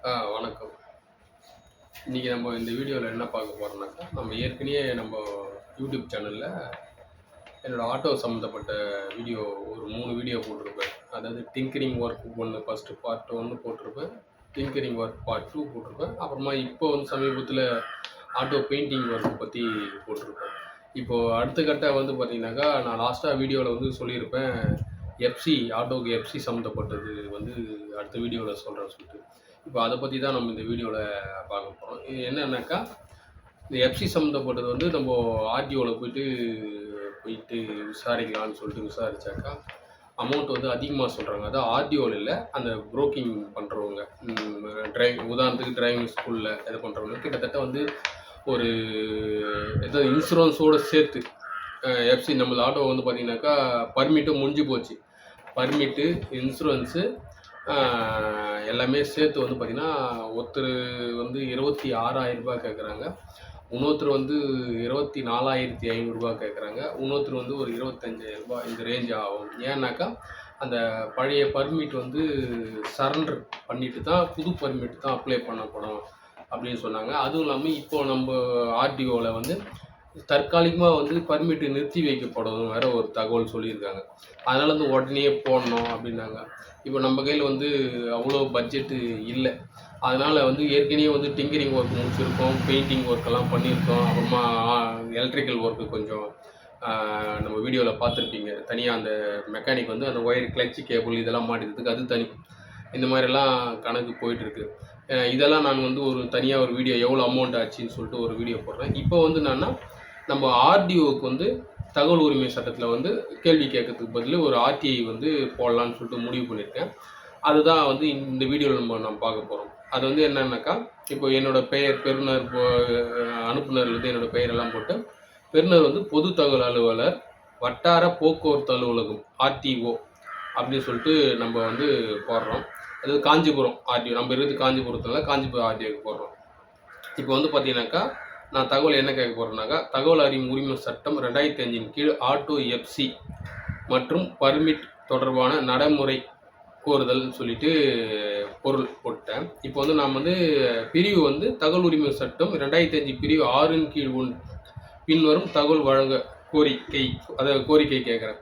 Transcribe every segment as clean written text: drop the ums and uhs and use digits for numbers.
வணக்கம். இன்றைக்கி நம்ம இந்த வீடியோவில் என்ன பார்க்க போகிறோம்னாக்கா, நம்ம ஏற்கனவே நம்ம யூடியூப் சேனலில் என்னோடய ஆட்டோ சம்மந்தப்பட்ட வீடியோ ஒரு 3 வீடியோ போட்டிருப்பேன். அதாவது டிங்கரிங் ஒர்க் ஃபஸ்ட்டு பார்ட் 1 போட்டிருப்பேன். டிங்கரிங் ஒர்க் பார்ட் 2 போட்டிருப்பேன். அப்புறமா இப்போ சமீபத்தில் ஆட்டோ பெயிண்டிங் ஒர்க் பற்றி போட்டிருப்பேன். இப்போது அடுத்த கட்ட பார்த்திங்கனாக்கா, நான் லாஸ்ட்டாக வீடியோவில் சொல்லியிருப்பேன், ஆட்டோக்கு எஃப்சி சம்மந்தப்பட்டது அடுத்த வீடியோவில் சொல்கிறேன்னு சொல்லிட்டு. இப்போ அதை பற்றி தான் நம்ம இந்த வீடியோவில் பார்க்க போகிறோம். இது என்னன்னாக்கா, இந்த எஃப்சி சம்மந்தப்பட்டது நம்ம ஆர்டிஓவில் போயிட்டு விசாரிக்கலான்னு சொல்லிட்டு விசாரித்தாக்கா, அமௌண்ட் அதிகமாக சொல்கிறாங்க. அதான் ஆர்டிஓவில் இல்லை, அந்த ப்ரோக்கிங் பண்ணுறவங்க, உதாரணத்துக்கு டிரைவிங் ஸ்கூலில் இது பண்ணுறவங்க கிட்டத்தட்ட ஒரு ஏதோ இன்சூரன்ஸோடு சேர்த்து எஃப்சி நம்ம ஆட்டோ பார்த்திங்கனாக்கா பர்மிட்டும் முடிஞ்சு போச்சு. பர்மிட்டு, இன்சூரன்ஸு எல்லாமே சேர்த்து பார்த்திங்கன்னா, ஒருத்தர் 26,000 ரூபா கேட்குறாங்க, இன்னொருத்தர் 24,500 ரூபா கேட்குறாங்க, இன்னொருத்தர் ஒரு 25,000 ரூபா இந்த ரேஞ்ச் ஆகும். ஏன்னாக்கா, அந்த பழைய பர்மிட் சரண்டர் பண்ணிட்டு தான் புது பர்மிட் தான் அப்ளை பண்ணப்படும் அப்படின்னு சொன்னாங்க. அதுவும் இல்லாமல் இப்போது நம்ம ஆர்டிஓவில் தற்காலிகமாக பர்மிட்டு நிறுத்தி வைக்கப்படும் வேறு ஒரு தகவல் சொல்லியிருக்காங்க. அதனால் உடனே போடணும் அப்படின்னாங்க. இப்போ நம்ம கையில் அவ்வளோ பட்ஜெட்டு இல்லை. அதனால் ஏற்கனவே டிங்கரிங் ஒர்க் முடிச்சிருக்கோம், பெயிண்டிங் ஒர்க்கெல்லாம் பண்ணியிருக்கோம். அப்புறமா எலக்ட்ரிக்கல் ஒர்க்கு கொஞ்சம் நம்ம வீடியோவில் பார்த்துருப்பீங்க. தனியாக அந்த மெக்கானிக் அந்த ஒயர் கிளச்சு கேபிள் இதெல்லாம் மாட்டிக்கிறதுக்கு அது தனி, இந்த மாதிரிலாம் கணக்கு போயிட்டுருக்கு. இதெல்லாம் நான் ஒரு தனியாக ஒரு வீடியோ எவ்வளோ அமௌண்ட் ஆச்சுன்னு சொல்லிட்டு ஒரு வீடியோ போடுறேன். இப்போ என்னன்னா, நம்ம ஆர்டிஓவுக்கு தகவல் உரிமை சட்டத்தில் கேள்வி கேட்கறதுக்கு பதில் ஒரு ஆர்டிஐ போடலான்னு சொல்லிட்டு முடிவு பண்ணியிருக்கேன். அதுதான் இந்த வீடியோவில் நம்ம பார்க்க போகிறோம். அது என்னன்னாக்கா, இப்போ என்னோடய பெயர், பெறுநர், அனுப்புநர்லேருந்து என்னோடய பெயரெல்லாம் போட்டு, பெறுநர் பொது தகவல் அலுவலர், வட்டார போக்குவரத்து அலுவலகம், ஆர்டிஓ அப்படின்னு சொல்லிட்டு நம்ம போடுறோம். அது காஞ்சிபுரம் ஆர்டிஓ, நம்ம இருக்கிறது காஞ்சிபுரத்தில் காஞ்சிபுரம் ஆர்டிஓக்கு போடுறோம். இப்போ பார்த்தீங்கன்னாக்கா, நான் தகவல் என்ன கேட்க போகிறேன்னாக்கா, தகவல் அறியும் உரிமை சட்டம் 2005 கீழ் ஆட்டோ எஃப்சி மற்றும் பர்மிட் தொடர்பான நடைமுறை கோருதல் சொல்லிட்டு பொருள் போட்டேன். இப்போ நாம் பிரிவு தகவல் உரிமை சட்டம் 2005 பிரிவு 6 கீழ் பின்வரும் தகவல் வழங்க கோரிக்கை கேட்குறேன்.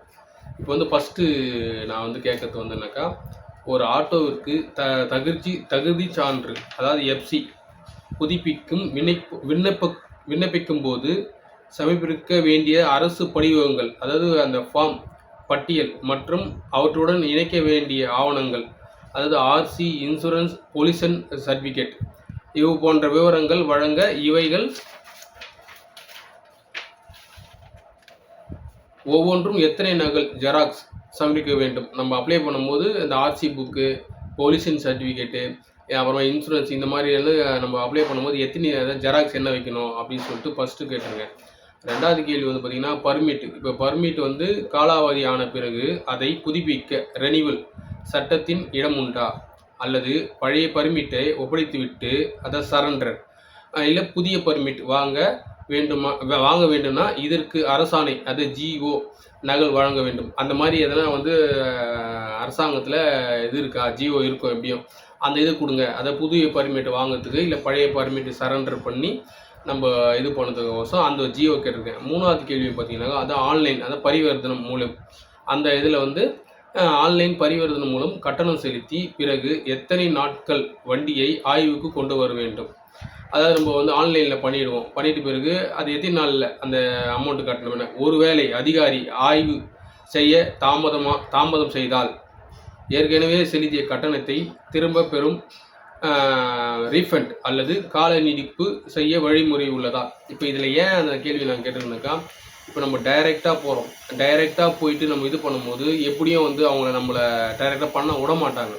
இப்போ ஃபஸ்ட்டு நான் கேட்கறது என்னன்னாக்கா, ஒரு ஆட்டோவிற்கு தகுதி சான்று, அதாவது எஃப்சி புதுப்பிக்கும் விண்ணப்பிக்கும் போது சமர்ப்பிக்க வேண்டிய அரசு படிவங்கள், அதாவது அந்த ஃபார்ம் பட்டியல் மற்றும் அவற்றுடன் இணைக்க வேண்டிய ஆவணங்கள், அதாவது ஆர்சி, இன்சூரன்ஸ், பொல்யூஷன் சர்டிஃபிகேட், இவை போன்ற விவரங்கள் வழங்க இவைகள் ஒவ்வொன்றும் எத்தனை நகல் ஜெராக்ஸ் சமர்ப்பிக்க வேண்டும். நம்ம அப்ளை பண்ணும்போது இந்த ஆர்சி புக்கு, பொல்யூஷன் சர்டிஃபிகேட்டு, அப்புறமா இன்சூரன்ஸ், இந்த மாதிரி நம்ம அப்ளை பண்ணும்போது எத்தனை ஜெராக்ஸ் என்ன வைக்கணும் அப்படின்னு சொல்லிட்டு ஃபஸ்ட்டு கேட்டிருக்கேன். ரெண்டாவது கேள்வி பார்த்திங்கன்னா, பர்மிட். இப்போ பர்மிட் காலாவதி ஆன பிறகு அதை புதுப்பிக்க ரெனிவல் சட்டத்தின் இடம் உண்டா, அல்லது பழைய பர்மிட்டை ஒப்படைத்துவிட்டு அதை சரண்டர் இல்லை புதிய பர்மிட் வாங்க வேண்டும்னா இதற்கு அரசாணை, அது ஜிஓ நகல் வழங்க வேண்டும். அந்த மாதிரி எதனா அரசாங்கத்தில் இது இருக்கா, ஜிஓ இருக்கும் எப்படியும், அந்த இது கொடுங்க. அதை புதிய பர்மிட் வாங்கிறதுக்கு இல்லை பழைய பர்மிட் சரண்டர் பண்ணி நம்ம இது பண்ணதுக்கோசம் அந்த ஜிஓ கேட்டிருக்கேன். மூணாவது கேள்வி பார்த்தீங்கன்னா, அது ஆன்லைன், அதை பரிவர்த்தனம் மூலம், அந்த இதில் ஆன்லைன் பரிவர்த்தனை மூலம் கட்டணம் செலுத்தி பிறகு எத்தனை நாட்கள் வண்டியை ஆய்வுக்கு கொண்டு வர வேண்டும். அதாவது நம்ம ஆன்லைனில் பண்ணிட்டு பிறகு அது எத்தனை நாளில் அந்த அமௌண்ட்டு கட்டணும். ஒருவேளை அதிகாரி ஆய்வு செய்ய தாமதம் செய்தால் ஏற்கனவே செலுத்திய கட்டணத்தை திரும்ப பெறும் ரீஃபண்ட் அல்லது கால நீடிப்பு செய்ய வழிமுறை உள்ளதா. இப்போ இதில் ஏன் அந்த கேள்வி நான் கேட்டிருந்தேக்கா, இப்போ நம்ம டைரெக்டாக போயிட்டு நம்ம இது பண்ணும்போது எப்படியும் அவங்கள நம்மளை டைரெக்டாக பண்ண விட மாட்டாங்க.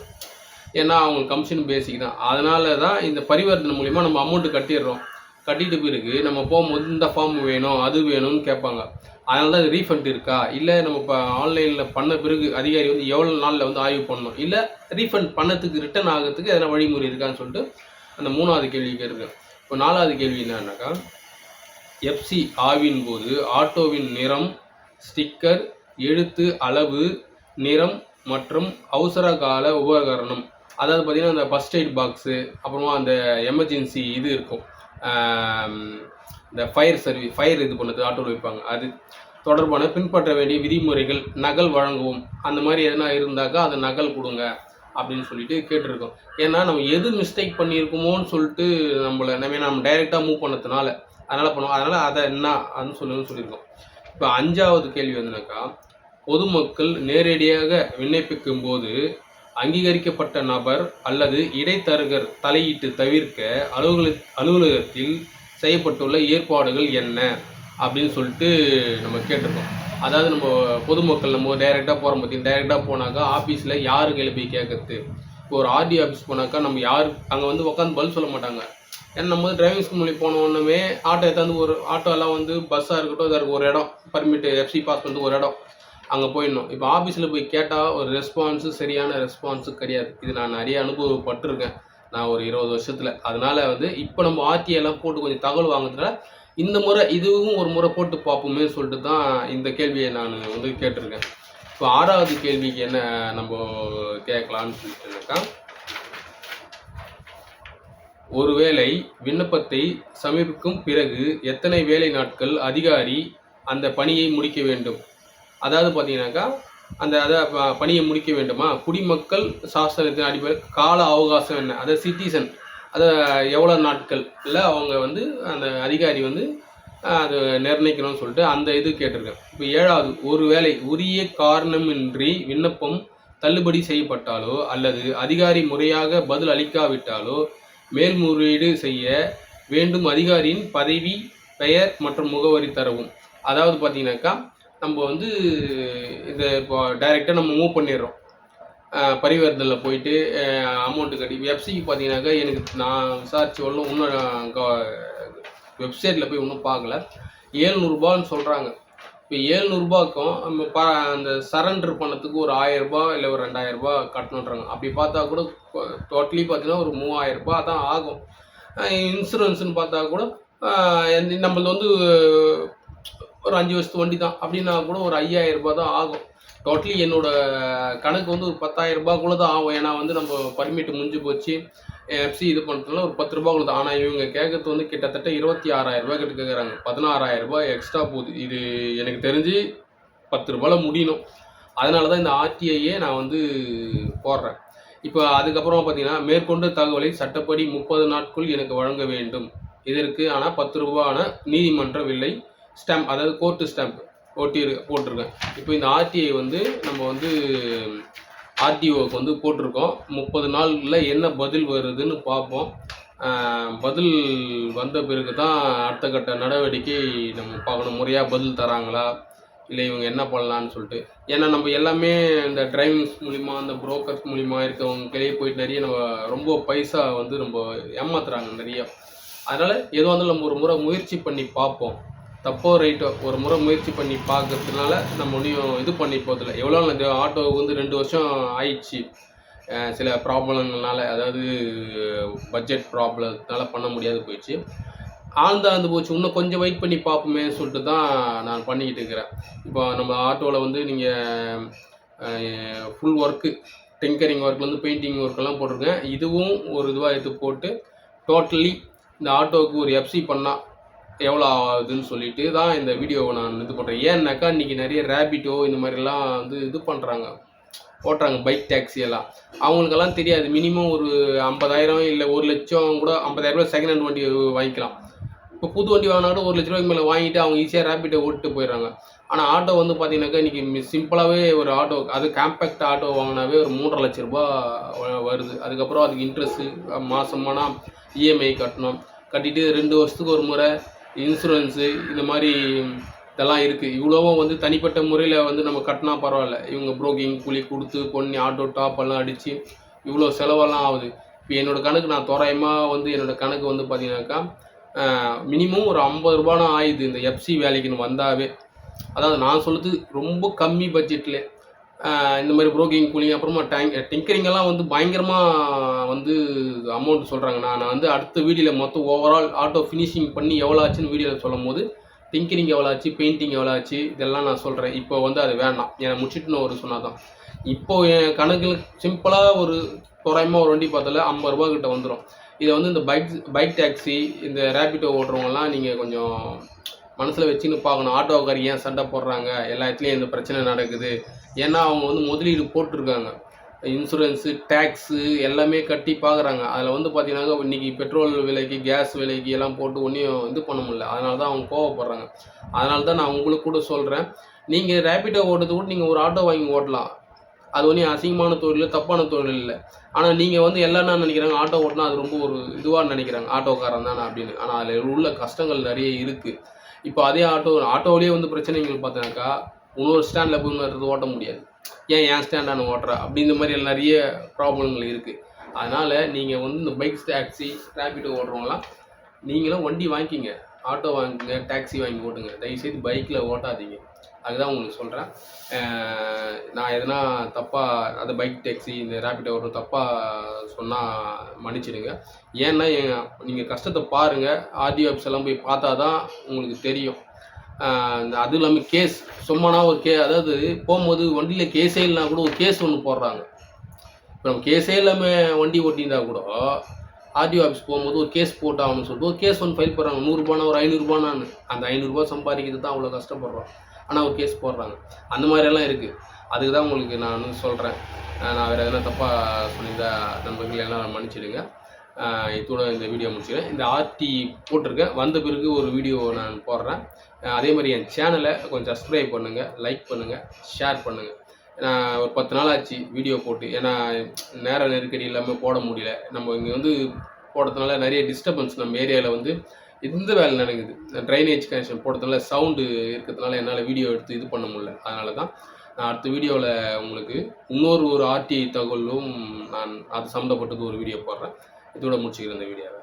ஏன்னா அவங்க கமிஷன் பேசிக் தான். அதனால தான் இந்த பரிவர்த்தனை மூலிமா நம்ம அமௌண்ட்டு கட்டிட்டு பிறகு நம்ம போகும்போது இந்த ஃபார்ம் வேணும், அது வேணும்னு கேட்பாங்க. அதனால தான் ரீஃபண்ட் இருக்கா, இல்லை நம்ம இப்போ ஆன்லைனில் பண்ண பிறகு அதிகாரி எவ்வளோ நாளில் ஆய்வு பண்ணணும், இல்லை ரீஃபண்ட் பண்ணதுக்கு ரிட்டர்ன் ஆகிறதுக்கு எதனா வழிமுறை இருக்கான்னு சொல்லிட்டு அந்த மூணாவது கேள்வி கேட்டிருக்கேன். இப்போ நாலாவது கேள்வி என்னன்னாக்கா, எஃப்சி ஆய்வின் போது ஆட்டோவின் நிறம், ஸ்டிக்கர், எழுத்து அளவு, நிறம் மற்றும் அவசர கால உபகரணம் அதாவது பார்த்தீங்கன்னா அந்த ஃபஸ்ட் எய்ட் பாக்ஸு, அப்புறமா அந்த எமர்ஜென்சி இது இருக்கும், இந்த ஃபயர் இது பண்ணது ஆட்டோவில் வைப்பாங்க, அது தொடர்பான பின்பற்ற வேண்டிய விதிமுறைகள், நகல் வழங்குவோம், அந்த மாதிரி எதனா இருந்தாக்கா அந்த நகல் கொடுங்க அப்படின்னு சொல்லிட்டு கேட்டிருக்கோம். ஏன்னா நம்ம எது மிஸ்டேக் பண்ணியிருக்கோமோன்னு சொல்லிட்டு நம்ம டைரெக்டாக மூவ் பண்ணதுனால அதனால் பண்ணுவோம். அதனால் அதை என்ன அப்படின்னு சொல்லியிருக்கோம். இப்போ 5வது கேள்வி வந்துனாக்கா, பொதுமக்கள் நேரடியாக விண்ணப்பிக்கும் போது அங்கீகரிக்கப்பட்ட நபர் அல்லது இடைத்தரகர் தலையீட்டு தவிர்க்க அலுவலகத்தில் செய்யப்பட்டுள்ள ஏற்பாடுகள் என்ன அப்படின்னு சொல்லிட்டு நம்ம கேட்டிருக்கோம். அதாவது நம்ம பொதுமக்கள் நம்ம டைரெக்டாக போகிறோம் பார்த்தீங்கன்னா, டைரெக்டாக போனாக்கா ஆஃபீஸில் யாரு கையில் போய் கேட்கறது? இப்போ ஒரு ஆர்டி ஆஃபீஸ் போனாக்கா நம்ம யார் அங்கே வந்து உட்காந்து பதில் சொல்ல மாட்டாங்க. ஏன்னா நம்ம வந்து டிரைவிங் ஸ்கூல் மூலி போன உடனே ஆட்டோ எடுத்தாந்து ஒரு ஆட்டோலாம் வந்து பஸ்ஸாக இருக்கட்டும், இதற்கு ஒரு இடம் பர்மிட் எஃப்சி பாஸ் வந்து ஒரு இடம் அங்கே போயிடணும். இப்போ ஆஃபீஸில் போய் கேட்டால் ஒரு சரியான ரெஸ்பான்ஸு கிடையாது. இது நான் நிறைய அனுபவப்பட்டிருக்கேன் நான் ஒரு 20 வருஷத்தில். அதனால் வந்து இப்போ நம்ம ஆர்டிஐலாம் போட்டு கொஞ்சம் தகவல் வாங்குறதுனால இந்த முறை இதுவும் ஒரு முறை போட்டு பார்ப்போமே சொல்லிட்டு தான் இந்த கேள்வியை நான் வந்து கேட்டிருக்கேன். இப்போ 6வது கேள்விக்கு என்ன நம்ம கேட்கலான்னு சொல்லிட்டுனாக்கா, ஒருவேளை விண்ணப்பத்தை சமர்ப்பிக்கும் பிறகு எத்தனை வேலை நாட்கள் அதிகாரி அந்த பணியை முடிக்க வேண்டும்? அதாவது பார்த்தீங்கன்னாக்கா பணியை முடிக்க வேண்டுமா, குடிமக்கள் சாசனத்தின் அடிப்படையில் கால அவகாசம் என்ன, அதாவது சிட்டிசன் அதை எவ்வளோ நாட்கள் இல்லை அவங்க வந்து அந்த அதிகாரி வந்து அது நிர்ணயிக்கணும்னு சொல்லிட்டு அந்த இது கேட்டிருக்கேன். இப்போ 7வது, ஒருவேளை உரிய காரணமின்றி விண்ணப்பம் தள்ளுபடி செய்யப்பட்டாலோ அல்லது அதிகாரி முறையாக பதில் அளிக்காவிட்டாலோ மேல்முறையீடு செய்ய வேண்டும் அதிகாரியின் பதவி, பெயர் மற்றும் முகவரி தரவும். அதாவது பார்த்தீங்கன்னாக்கா நம்ம வந்து இந்த இப்போ டைரெக்டாக நம்ம மூவ் பண்ணிடுறோம், பரிவர்த்தனையில் போயிட்டு அமௌண்ட்டு கட்டி எஃப்சிக்கு பார்த்தீங்கன்னாக்கா எனக்கு நான் விசாரிச்சு வரலும் இன்னும் வெப்சைட்டில் போய் இன்னும் பார்க்கல, 700 ரூபான்னு சொல்கிறாங்க. இப்போ 700 ரூபாய்க்கும் நம்ம அந்த சரண்டர் பண்ணதுக்கு ஒரு 1000 ரூபாய் இல்லை ஒரு 2000 ரூபாய் கட்டணுன்றாங்க. அப்படி பார்த்தா கூட டோட்டலி பார்த்தீங்கன்னா ஒரு 3000 ரூபாய் தான் ஆகும். இன்சூரன்ஸ்னு பார்த்தா கூட நம்மளது வந்து ஒரு 5 வருஷத்து வண்டி தான் அப்படின்னா கூட ஒரு 5000 ரூபாய் தான் ஆகும். டோட்டலி என்னோடய கணக்கு வந்து ஒரு 10,000 ரூபாய்க்குள்ளே தான் ஆகும். ஏன்னா வந்து நம்ம பர்மிட் முடிஞ்சு போச்சு, எஃப்சி இது பண்ணுறதுனால ஒரு 10 ரூபாய்க்குள்ள தான். ஆனால் இவங்க கேட்கறது வந்து கிட்டத்தட்ட 26,000 ரூபாய் கிட்ட கேட்குறாங்க. 16,000 ரூபாய் எக்ஸ்ட்ரா போகுது. இது எனக்கு தெரிஞ்சு 10 ரூபாயில் முடியணும். அதனால தான் இந்த ஆர்டிஐயே நான் வந்து போடுறேன். இப்போ அதுக்கப்புறம் பார்த்தீங்கன்னா, மேற்கொண்டு தகவலை சட்டப்படி 30 நாட்கள் எனக்கு வழங்க வேண்டும். இதற்கு ஆனால் 10 ரூபாயான நீதிமன்ற விலை ஸ்டாம்ப், அதாவது கோர்ட்டு ஸ்டாம்ப் போட்டிருக்கேன். இப்போ இந்த ஆர்டிஐ வந்து நம்ம வந்து ஆர்டிஓக்கு வந்து போட்டிருக்கோம். 30 நாளில் என்ன பதில் வருதுன்னு பார்ப்போம். பதில் வந்த பிறகு தான் அடுத்த கட்ட நடவடிக்கை நம்ம பார்க்கணும், முறையாக பதில் தராங்களா இல்லை இவங்க என்ன பண்ணலான்னு சொல்லிட்டு. ஏன்னா நம்ம எல்லாமே இந்த டிரைவிங்ஸ் மூலிமா அந்த புரோக்கர்ஸ் மூலிமா இருக்கவங்க கையே போயிட்டு நிறைய நம்ம ரொம்ப பைசா வந்து நம்ம ஏமாத்துறாங்க நிறையா. அதனால் எதுவாக இருந்தாலும் நம்ம ஒரு முறை முயற்சி பண்ணி பார்ப்போம். தப்போ ரைட்டோ ஒரு முறை முயற்சி பண்ணி பார்க்கறதுனால நம்ம ஒன்றையும் இது பண்ணி போதில்லை. எவ்வளோ இந்த ஆட்டோவுக்கு வந்து 2 வருஷம் ஆயிடுச்சு சில ப்ராப்ளங்கள்னால, அதாவது பட்ஜெட் ப்ராப்ளத்தினால பண்ண முடியாது போயிடுச்சு. ஆழ்ந்தாந்து போச்சு, இன்னும் கொஞ்சம் வெயிட் பண்ணி பார்ப்போமே சொல்லிட்டு தான் நான் பண்ணிக்கிட்டு இருக்கிறேன். இப்போ நம்ம ஆட்டோவில் வந்து நீங்கள் ஃபுல் ஒர்க்கு டிங்கரிங் ஒர்க்லேருந்து பெயிண்டிங் ஒர்க்கெல்லாம் போட்டிருக்கேன். இதுவும் ஒரு இதுவாக எடுத்து போட்டு டோட்டலி இந்த ஆட்டோவுக்கு ஒரு எஃப்சி பண்ணால் எவ்வளோ ஆகுதுன்னு சொல்லிட்டு தான் இந்த வீடியோவை நான் இது பண்ணுறேன். ஏன்னாக்கா இன்றைக்கி நிறைய ரேபிட்டோ இந்த மாதிரிலாம் வந்து இது பண்ணுறாங்க, ஓட்டுறாங்க பைக் டாக்ஸி எல்லாம். அவங்களுக்கெல்லாம் தெரியாது. மினிமம் ஒரு 50,000 இல்லை 1,00,000 கூட 50,000 செகண்ட் ஹேண்ட் வண்டி வாங்கிக்கலாம். இப்போ புது வண்டி வாங்கினா கூட 1,00,000 ரூபாய்க்கு மேலே வாங்கிட்டு அவங்க ஈஸியாக ரேபிட்டோ ஓட்டு போயிடுறாங்க. ஆனால் ஆட்டோ வந்து பார்த்தீங்கன்னாக்கா இன்றைக்கி சிம்பிளாகவே ஒரு ஆட்டோ, அது காம்பேக்ட் ஆட்டோ வாங்கினாவே ஒரு 3.5 லட்ச ரூபா வருது. அதுக்கப்புறம் அதுக்கு இன்ட்ரெஸ்ட்டு மாதமானா இஎம்ஐ கட்டணும், கட்டிட்டு 2 வருஷத்துக்கு ஒரு முறை இன்சூரன்ஸு இந்த மாதிரி இதெல்லாம் இருக்குது. இவ்வளோவும் வந்து தனிப்பட்ட முறையில் வந்து நம்ம கட்டினா பரவாயில்ல. இவங்க ப்ரோக்கிங் கூலி கொடுத்து பொண்ணு ஆட்டோ டாப்பெல்லாம் அடித்து இவ்வளோ செலவெல்லாம் ஆகுது. இப்போ என்னோடய கணக்கு நான் தோராயமாக வந்து என்னோடய கணக்கு வந்து பார்த்தீங்கன்னாக்கா மினிமம் ஒரு 50 ரூபானா ஆயுது இந்த எஃப்சி வேலைக்குன்னு வந்தாவே. அதாவது நான் சொல்லுறது ரொம்ப கம்மி பட்ஜெட்டில் இந்த மாதிரி ப்ரோக்கிங் கூலி அப்புறமா டிங்கரிங்கெல்லாம் வந்து பயங்கரமாக வந்து அமௌண்ட் சொல்கிறாங்க. நான் வந்து அடுத்த வீடியோவில் மொத்தம் ஓவரால் ஆட்டோ ஃபினிஷிங் பண்ணி எவ்வளோ ஆச்சுன்னு வீடியோவில் சொல்லும் போது டிங்கரிங் எவ்வளோ ஆச்சு, பெயிண்டிங் எவ்வளோ ஆச்சு இதெல்லாம் நான் சொல்கிறேன். இப்போ வந்து அது வேண்டாம், என்னை முடிச்சுட்டு நான் ஒரு சொன்னால் தான். இப்போது என் கணக்கில் சிம்பிளாக ஒரு தோராயமாக ஒரு வண்டி பார்த்தால 50 ரூபா கிட்ட வந்துடும். இதை வந்து இந்த பைக் டாக்ஸி, இந்த ரேபிடோ ஓட்டுறவங்கலாம் நீங்கள் கொஞ்சம் மனசில் வச்சுன்னு பார்க்கணும். ஆட்டோக்கார் ஏன் சண்டை போடுறாங்க, எல்லா இடத்துலையும் இந்த பிரச்சனை நடக்குது. ஏன்னா அவங்க வந்து முதலீடு போட்டிருக்காங்க, இன்சூரன்ஸு, டேக்ஸு எல்லாமே கட்டி பார்க்குறாங்க. அதில் வந்து பார்த்தீங்கன்னா இன்றைக்கி பெட்ரோல் விலைக்கு, கேஸ் விலைக்கு எல்லாம் போட்டு ஒன்றையும் இது பண்ண முடியல. அதனால தான் அவங்க கோவப்படுறாங்க. அதனால தான் நான் உங்களுக்கு கூட சொல்கிறேன், நீங்கள் ரேபிடோ ஓட்டுறது கூட நீங்கள் ஒரு ஆட்டோ வாங்கி ஓட்டலாம். அது ஒன்றும் அசிங்கமான தொழில், தப்பான தொழில் இல்லை. ஆனால் நீங்கள் வந்து எல்லாம் என்ன நினைக்கிறாங்க, ஆட்டோ ஓட்டினா அது ரொம்ப ஒரு இதுவாக நினைக்கிறாங்க, ஆட்டோக்காரன் தானே அப்படின்னு. ஆனால் அதில் உள்ள கஷ்டங்கள் நிறைய இருக்குது. இப்போ அதே ஆட்டோவிலேயே வந்து பிரச்சனைகள் பார்த்தீங்கன்னாக்கா, இன்னொரு ஸ்டாண்டில் போய் ஓட்ட முடியாது. ஏன் என் ஸ்டாண்டான ஓட்டுறா அப்படின்ற மாதிரி நிறைய ப்ராப்ளங்கள் இருக்குது. அதனால் நீங்கள் வந்து இந்த பைக் டாக்ஸி, ரேபிடோ ஓட்டுறவங்களாம் நீங்களும் வண்டி வாங்கிக்கிங்க, ஆட்டோ வாங்கிக்கங்க, டாக்ஸி வாங்கி ஓட்டுங்க. தயவுசெய்து பைக்கில் ஓட்டாதீங்க. அதுதான் உங்களுக்கு சொல்கிறேன். நான் எதனா தப்பாக அந்த பைக் டாக்ஸி, இந்த ரேபிடோ ஓட்டுறது தப்பாக சொன்னால் மன்னிச்சிடுங்க. ஏன்னா நீங்கள் கஷ்டத்தை பாருங்கள். ஆர்டிஓ ஆஃபீஸ் எல்லாம் போய் பார்த்தா தான் உங்களுக்கு தெரியும். அதுவும் இல்லாமல் கேஸ் சும்மானா ஒரு அதாவது போகும்போது வண்டியில் கேஸே இல்லைனா கூட ஒரு கேஸ் ஒன்று போடுறாங்க. இப்போ நம்ம கேஸே இல்லாமல் வண்டி ஓட்டியிருந்தா கூட ஆர்டிஓ ஆஃபீஸ் போகும்போது ஒரு கேஸ் போட்டாகணும்னு சொல்லிட்டு ஒரு கேஸ் ஒன்று ஃபைல் பண்ணுறாங்க. 100 ரூபானா ஒரு 500 ரூபானான்னு. அந்த 500 ரூபா சம்பாதிக்கிறது தான் அவ்வளோ கஷ்டப்படுறோம். ஆனால் ஒரு கேஸ் போடுறாங்க. அந்த மாதிரியெல்லாம் இருக்குது. அதுக்கு தான் உங்களுக்கு நான் வந்து சொல்கிறேன். நான் வேறு எதனா தப்பாக சொல்லியிருந்தா நண்பர்கள் எல்லாம் மன்னிச்சிடுங்க. இதோட இந்த வீடியோ முடிச்சுக்கிறேன். இந்த ஆர்டி போட்டிருக்கேன், வந்த பிறகு ஒரு வீடியோ நான் போடுறேன். அதே மாதிரி என் சேனலை கொஞ்சம் சப்ஸ்கிரைப் பண்ணுங்கள், லைக் பண்ணுங்கள், ஷேர் பண்ணுங்கள். நான் ஒரு 10 நாள் ஆச்சு வீடியோ போட்டு. ஏன்னா நேர நெருக்கடி இல்லாமல் போட முடியல. நம்ம இங்கே வந்து போடுறதுனால நிறைய டிஸ்டர்பன்ஸ் நம்ம ஏரியாவில் வந்து இந்த வேலை நடக்குது. ட்ரைனேஜ் கனெக்ஷன் போடுறதுனால சவுண்டு இருக்கிறதுனால என்னால் வீடியோ எடுத்து இது பண்ண முடியல. அதனால தான் நான் அடுத்த வீடியோவில் உங்களுக்கு இன்னொரு ஆர்டிஐ தகவலும் நான் அது சம்மந்தப்பட்டது ஒரு வீடியோ போடுறேன். இதோட முடிச்சுக்கிறேன் இந்த வீடியோவை.